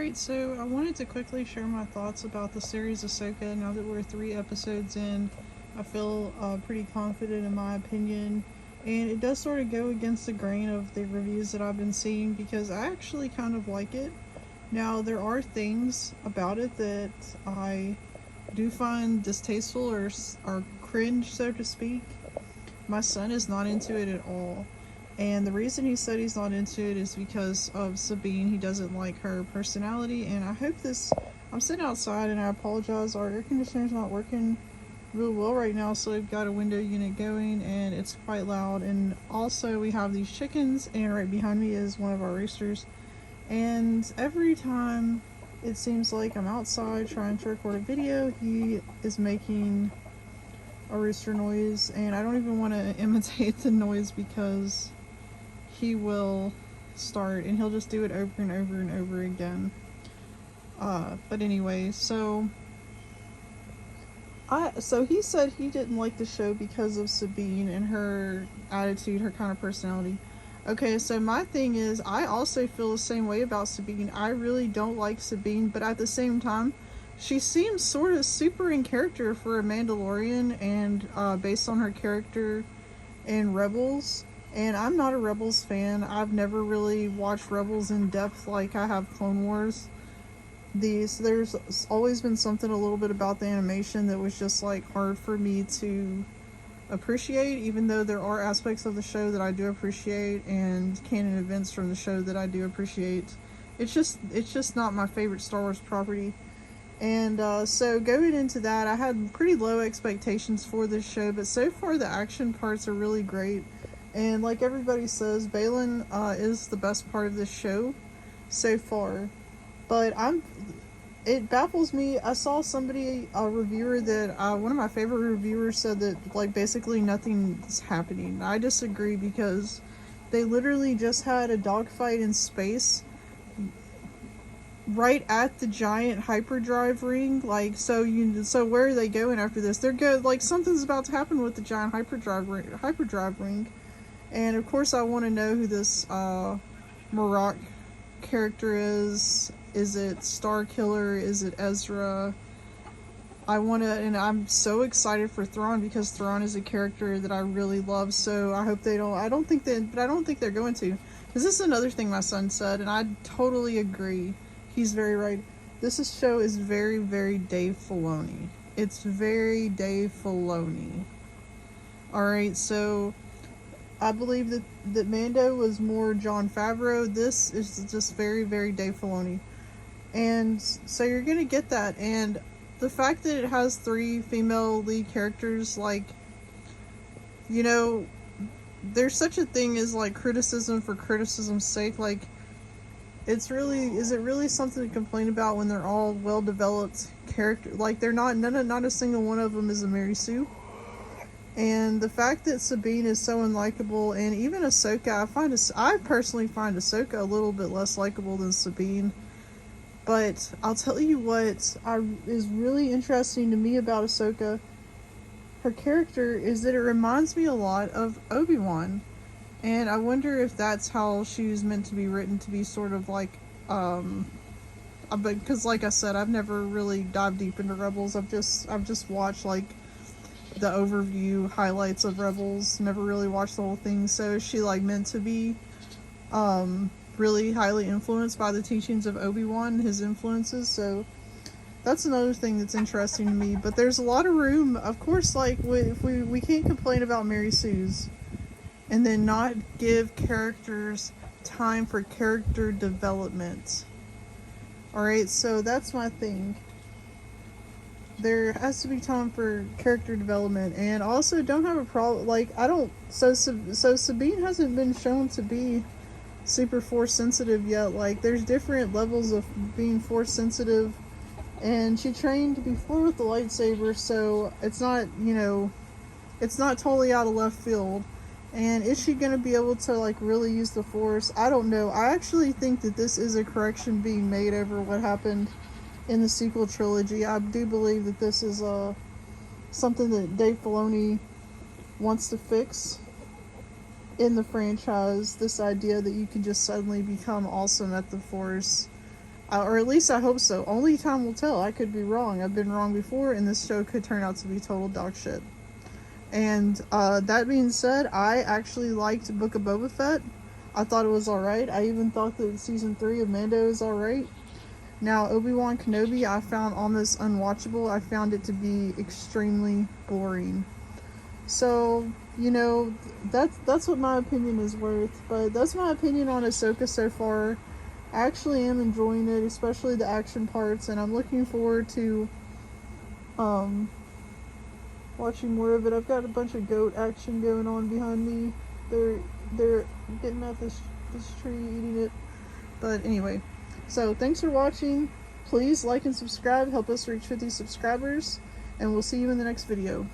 Alright, so I wanted to quickly share my thoughts about the series Ahsoka. Now that we're 3 episodes in, I feel pretty confident in my opinion. And it does sort of go against the grain of the reviews that I've been seeing because I actually kind of like it. Now, there are things about it that I do find distasteful or cringe, so to speak. My son is not into it at all. And the reason he said he's not into it is because of Sabine. He doesn't like her personality. And I hope this. I'm sitting outside and I apologize. Our air conditioner's not working real well right now, so we've got a window unit going and it's quite loud. And also, we have these chickens, and right behind me is one of our roosters. And every time it seems like I'm outside trying to record a video, he is making a rooster noise, and I don't even want to imitate the noise because he will start and he'll just do it over and over and over again. But anyway, so he said he didn't like the show because of Sabine and her attitude, her kind of personality. Okay, so my thing is, I also feel the same way about Sabine. I really don't like Sabine, but at the same time, she seems sort of super in character for a Mandalorian, and based on her character in Rebels. And I'm not a Rebels fan. I've never really watched Rebels in depth like I have Clone Wars. There's always been something a little bit about the animation that was just like hard for me to appreciate, even though there are aspects of the show that I do appreciate and canon events from the show that I do appreciate. It's just not my favorite Star Wars property. And so going into that, I had pretty low expectations for this show, but so far the action parts are really great. And like everybody says, Balin is the best part of this show so far. But it baffles me. I saw somebody, a reviewer that, one of my favorite reviewers said that, like, basically nothing's happening. I disagree because they literally just had a dogfight in space right at the giant hyperdrive ring. Like, so where are they going after this? They're good. Like, something's about to happen with the giant hyperdrive ring. And of course, I want to know who this Marok character is. Is it Star Killer? Is it Ezra? And I'm so excited for Thrawn because Thrawn is a character that I really love. So I hope they don't. I don't think they're going to. Because this is another thing my son said, and I totally agree. He's very right. This show is very, very Dave Filoni. It's very Dave Filoni. Alright, so I believe that Mando was more Jon Favreau. This is just very, very Dave Filoni. And so you're going to get that. And the fact that it has 3 female lead characters, like, you know, there's such a thing as, like, criticism for criticism's sake. Like, is it really something to complain about when they're all well-developed characters? Like, they're not a single one of them is a Mary Sue. And the fact that Sabine is so unlikable, and even Ahsoka, I personally find Ahsoka a little bit less likable than Sabine. But I'll tell you what is really interesting to me about Ahsoka, her character, is that it reminds me a lot of Obi-Wan. And I wonder if that's how she was meant to be written, to be sort of like, because like I said, I've never really dived deep into Rebels. I've just watched like the overview highlights of Rebels, never really watched the whole thing. So is she like meant to be really highly influenced by the teachings of Obi-Wan, his influences? So that's another thing that's interesting to me. But there's a lot of room, of course. Like, if we can't complain about Mary Sue's and then not give characters time for character development. Alright, so that's my thing. There has to be time for character development, and also don't have a problem. Like, I don't. So Sabine hasn't been shown to be super force sensitive yet. Like, there's different levels of being force sensitive, and she trained before with the lightsaber, so it's not, it's not totally out of left field. And is she going to be able to, like, really use the force? I don't know. I actually think that this is a correction being made over what happened in the sequel trilogy. I do believe that this is something that Dave Filoni wants to fix in the franchise. This idea that you can just suddenly become awesome at the Force. or at least I hope so. Only time will tell. I could be wrong. I've been wrong before, and this show could turn out to be total dog shit. And that being said, I actually liked Book of Boba Fett. I thought it was alright. I even thought that season 3 of Mando is alright. Now, Obi-Wan Kenobi, I found almost unwatchable. I found it to be extremely boring. So, that's what my opinion is worth. But that's my opinion on Ahsoka so far. I actually am enjoying it, especially the action parts, and I'm looking forward to watching more of it. I've got a bunch of goat action going on behind me. They're getting at this tree, eating it. But anyway, so thanks for watching. Please like and subscribe. Help us reach 50 subscribers, and we'll see you in the next video.